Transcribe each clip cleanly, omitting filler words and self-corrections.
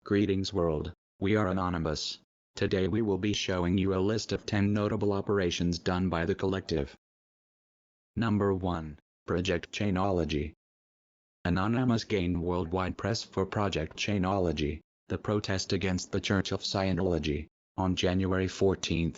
Greetings world, we are Anonymous. Today we will be showing you a list of 10 notable operations done by the collective. Number 1. Project Chainology. Anonymous gained worldwide press for Project Chainology, the protest against the Church of Scientology. On January 14,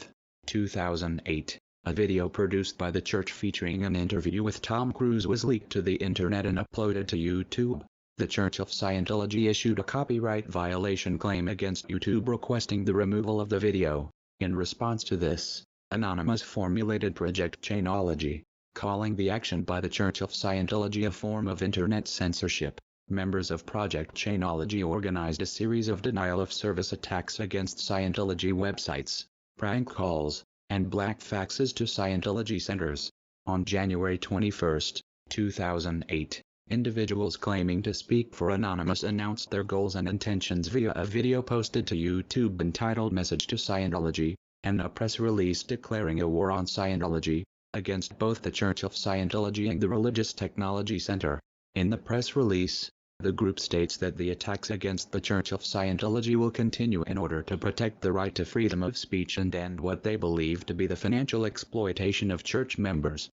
2008, a video produced by the church featuring an interview with Tom Cruise was leaked to the internet and uploaded to YouTube. The Church of Scientology issued a copyright violation claim against YouTube requesting the removal of the video. In response to this, Anonymous formulated Project Chainology, calling the action by the Church of Scientology a form of internet censorship. Members of Project Chainology organized a series of denial-of-service attacks against Scientology websites, prank calls, and black faxes to Scientology centers. On January 21, 2008, individuals claiming to speak for Anonymous announced their goals and intentions via a video posted to YouTube entitled Message to Scientology, and a press release declaring a war on Scientology, against both the Church of Scientology and the Religious Technology Center. In the press release, the group states that the attacks against the Church of Scientology will continue in order to protect the right to freedom of speech and end what they believe to be the financial exploitation of church members.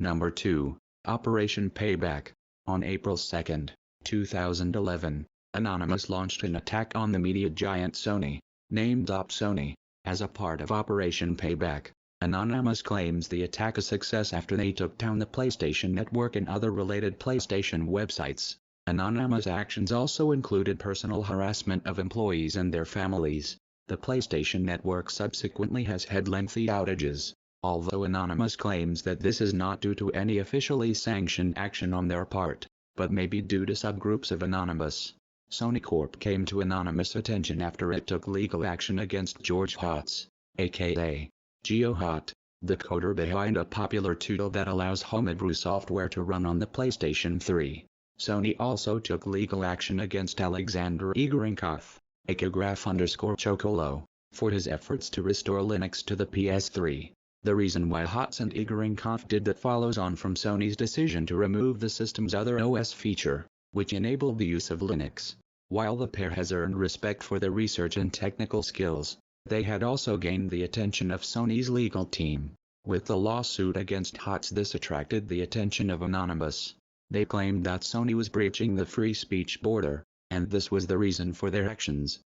Number 2. Operation Payback. On April 2, 2011, Anonymous launched an attack on the media giant Sony, named Sony, as a part of Operation Payback. Anonymous claims the attack a success after they took down the PlayStation Network and other related PlayStation websites. Anonymous actions also included personal harassment of employees and their families. The PlayStation Network subsequently has had lengthy outages, although Anonymous claims that this is not due to any officially sanctioned action on their part, but may be due to subgroups of Anonymous. Sony Corp came to Anonymous' attention after it took legal action against George Hotz, aka GeoHot, the coder behind a popular tool that allows homebrew software to run on the PlayStation 3. Sony also took legal action against Alexander Igorinkov, aka Graph_Chocolo, for his efforts to restore Linux to the PS3. The reason why Hotz and Igorinkov did that follows on from Sony's decision to remove the system's other OS feature, which enabled the use of Linux. While the pair has earned respect for their research and technical skills, they had also gained the attention of Sony's legal team. With the lawsuit against Hotz, this attracted the attention of Anonymous. They claimed that Sony was breaching the free speech border, and this was the reason for their actions.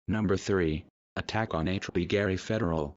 Number 3. Attack on HB Gary Federal.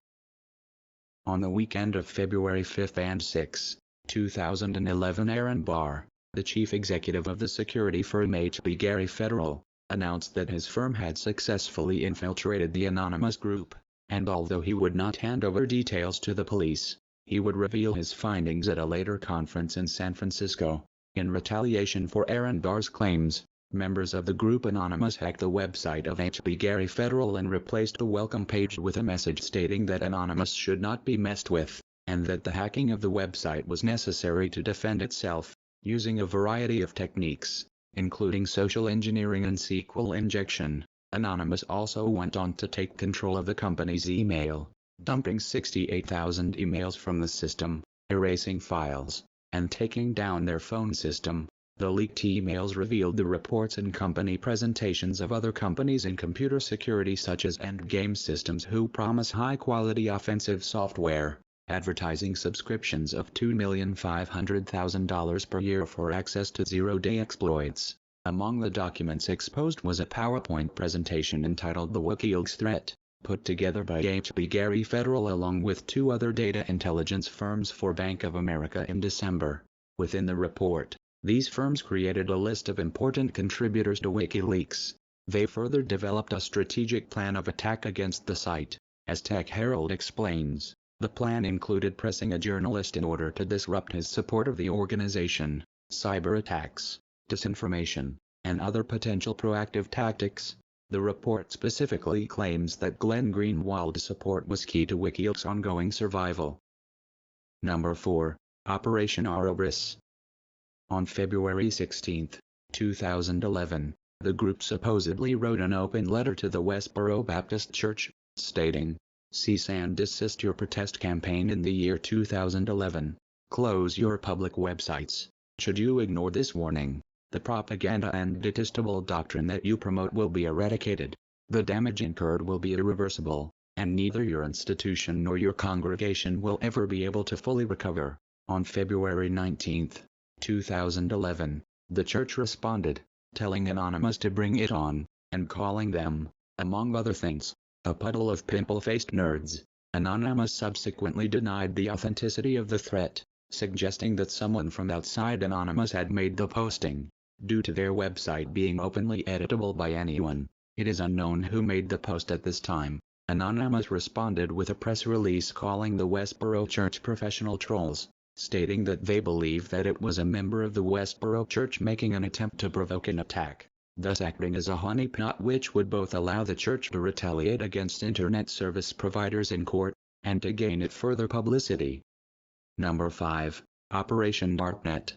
On the weekend of February 5 and 6, 2011, Aaron Barr, the chief executive of the security firm HB Gary Federal, announced that his firm had successfully infiltrated the Anonymous group, and although he would not hand over details to the police, he would reveal his findings at a later conference in San Francisco. In retaliation for Aaron Barr's claims, members of the group Anonymous hacked the website of HB Gary Federal and replaced the welcome page with a message stating that Anonymous should not be messed with, and that the hacking of the website was necessary to defend itself, using a variety of techniques, including social engineering and SQL injection. Anonymous also went on to take control of the company's email, dumping 68,000 emails from the system, erasing files, and taking down their phone system. The leaked emails revealed the reports and company presentations of other companies in computer security such as Endgame Systems, who promise high-quality offensive software, advertising subscriptions of $2,500,000 per year for access to zero-day exploits. Among the documents exposed was a PowerPoint presentation entitled The WikiLeaks Threat, put together by HB Gary Federal along with 2 other data intelligence firms for Bank of America in December. Within the report, these firms created a list of important contributors to WikiLeaks. They further developed a strategic plan of attack against the site. As Tech Herald explains, the plan included pressing a journalist in order to disrupt his support of the organization, cyber attacks, disinformation, and other potential proactive tactics. The report specifically claims that Glenn Greenwald's support was key to WikiLeaks' ongoing survival. Number 4. Operation Ouroboros. On February 16, 2011, the group supposedly wrote an open letter to the Westboro Baptist Church, stating, "Cease and desist your protest campaign in the year 2011. Close your public websites. Should you ignore this warning, The propaganda and detestable doctrine that you promote will be eradicated. The damage incurred will be irreversible, and neither your institution nor your congregation will ever be able to fully recover. On February 19, 2011, the church responded, telling Anonymous to bring it on, and calling them, among other things, a puddle of pimple-faced nerds. Anonymous subsequently denied the authenticity of the threat, suggesting that someone from outside Anonymous had made the posting. Due to their website being openly editable by anyone, it is unknown who made the post at this time. Anonymous responded with a press release calling the Westboro Church professional trolls, stating that they believe that it was a member of the Westboro Church making an attempt to provoke an attack, thus acting as a honeypot which would both allow the church to retaliate against internet service providers in court, and to gain it further publicity. Number 5. Operation Darknet.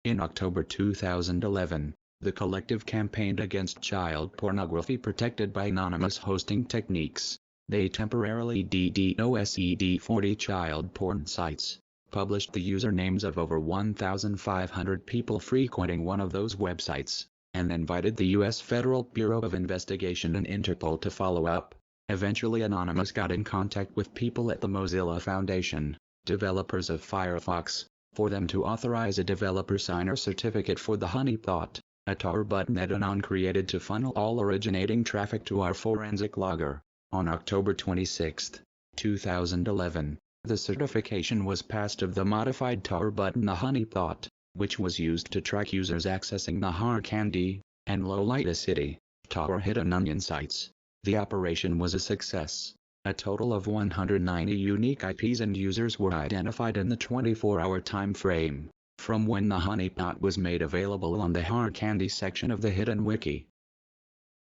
In October 2011, the collective campaigned against child pornography protected by anonymous hosting techniques. They temporarily DDoSed 40 child porn sites, published the usernames of over 1,500 people frequenting one of those websites, and invited the U.S. Federal Bureau of Investigation and Interpol to follow up. Eventually Anonymous got in contact with people at the Mozilla Foundation, developers of Firefox, for them to authorize a developer signer certificate for the honeypot, a tar botnet Anon created to funnel all originating traffic to our forensic logger. On October 26, 2011, the certification was passed of the modified tar button the honeypot, which was used to track users accessing the Hard Candy and Lolita City, Tar Hidden Onion sites. The operation was a success. A total of 190 unique IPs and users were identified in the 24-hour time frame, from when the honeypot was made available on the Hard Candy section of the Hidden Wiki.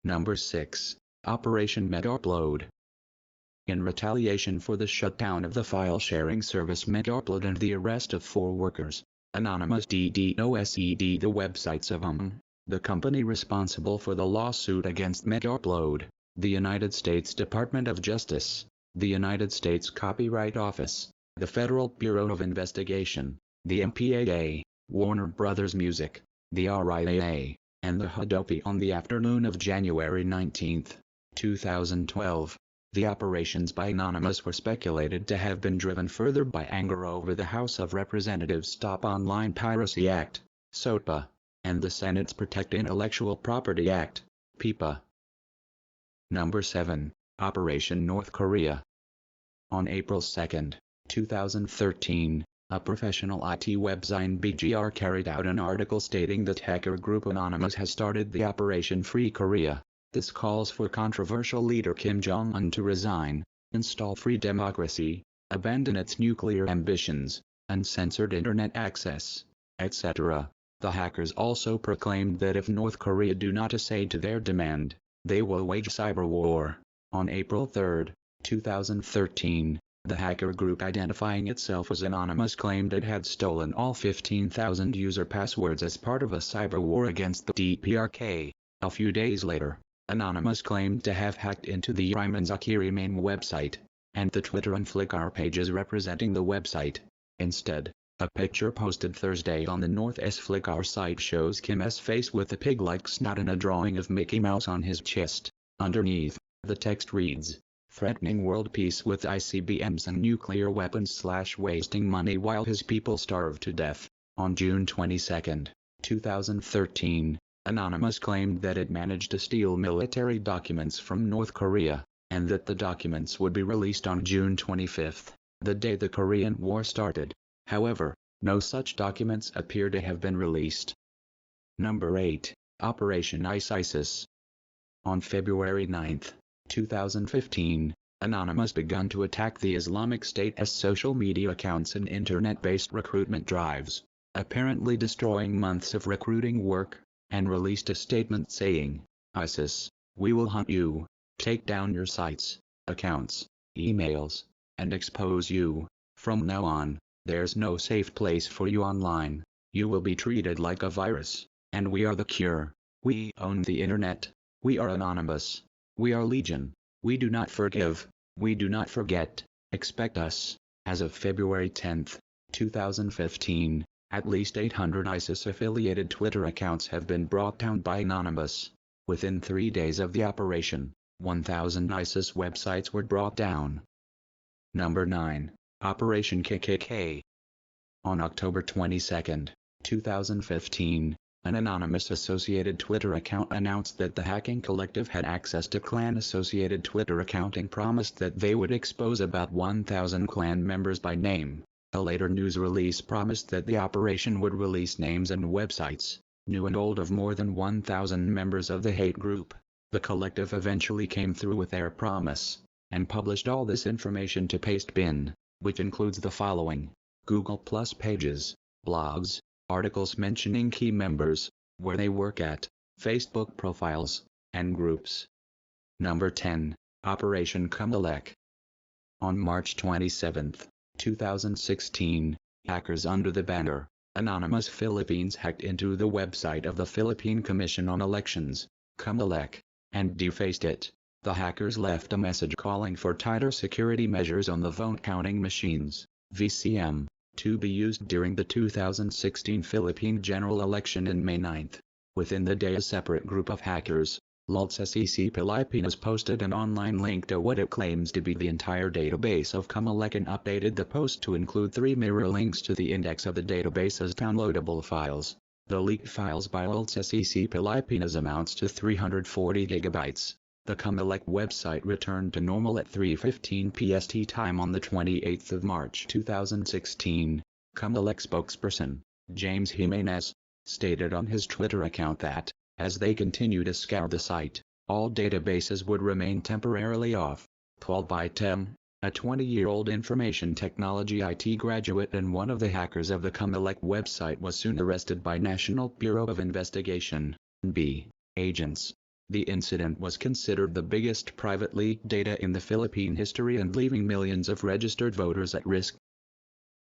Number 6. Operation MetaUpload. In retaliation for the shutdown of the file-sharing service MetaUpload and the arrest of 4 workers, Anonymous DDoSed the websites of the company responsible for the lawsuit against MetaUpload, the United States Department of Justice, the United States Copyright Office, the Federal Bureau of Investigation, the MPAA, Warner Brothers Music, the RIAA, and the Hadopi on the afternoon of January 19, 2012. The operations by Anonymous were speculated to have been driven further by anger over the House of Representatives Stop Online Piracy Act, SOPA, and the Senate's Protect Intellectual Property Act, PIPA. Number 7. Operation North Korea. On April 2, 2013, a professional IT website BGR carried out an article stating that hacker group Anonymous has started the Operation Free Korea. This calls for controversial leader Kim Jong-un to resign, install free democracy, abandon its nuclear ambitions, uncensored internet access, etc. The hackers also proclaimed that if North Korea do not accede to their demand, they will wage cyber war. On April 3, 2013, the hacker group identifying itself as Anonymous claimed it had stolen all 15,000 user passwords as part of a cyber war against the DPRK. A few days later, Anonymous claimed to have hacked into the Ryman Zakiri main website, and the Twitter and Flickr pages representing the website. Instead, a picture posted Thursday on the North's Flickr site shows Kim's face with a pig-like snout and a drawing of Mickey Mouse on his chest. Underneath, the text reads, "Threatening world peace with ICBMs and nuclear weapons / wasting money while his people starve to death." On June 22, 2013, Anonymous claimed that it managed to steal military documents from North Korea, and that the documents would be released on June 25, the day the Korean War started. However, no such documents appear to have been released. Number 8. Operation ISIS. On February 9, 2015, Anonymous began to attack the Islamic State's social media accounts and internet-based recruitment drives, apparently destroying months of recruiting work, and released a statement saying, "ISIS, we will hunt you, take down your sites, accounts, emails, and expose you. From now on, there's no safe place for you online. You will be treated like a virus, and we are the cure. We own the internet. We are Anonymous. We are Legion. We do not forgive. We do not forget. Expect us." As of February 10, 2015, At least 800 ISIS-affiliated Twitter accounts have been brought down by Anonymous. Within 3 days of the operation, 1,000 ISIS websites were brought down. Number 9. Operation KKK. On October 22, 2015, an anonymous-associated Twitter account announced that the hacking collective had access to Klan-associated Twitter account and promised that they would expose about 1,000 Klan members by name. A later news release promised that the operation would release names and websites, new and old, of more than 1,000 members of the hate group. The collective eventually came through with their promise, and published all this information to Pastebin, which includes the following: Google Plus pages, blogs, articles mentioning key members, where they work at, Facebook profiles, and groups. Number 10. Operation Kumalek. On March 27, 2016, hackers under the banner Anonymous Philippines hacked into the website of the Philippine Commission on Elections, Kumalek, and defaced it. The hackers left a message calling for tighter security measures on the vote counting machines, VCM, to be used during the 2016 Philippine general election in May 9. Within the day, a separate group of hackers, LulzSEC Pilipinas, posted an online link to what it claims to be the entire database of Kumalek and updated the post to include 3 mirror links to the index of the database as downloadable files. The leaked files by LulzSEC Pilipinas amounts to 340 gigabytes. The Kumalek website returned to normal at 3:15 PST time on the 28th of March 2016. Kumalek spokesperson, James Jimenez, stated on his Twitter account that, as they continue to scour the site, all databases would remain temporarily off. Paul Baitem, a 20-year-old information technology IT graduate and one of the hackers of the Kumalek website, was soon arrested by National Bureau of Investigation, NB, agents. The incident was considered the biggest private leaked data in the Philippine history and leaving millions of registered voters at risk.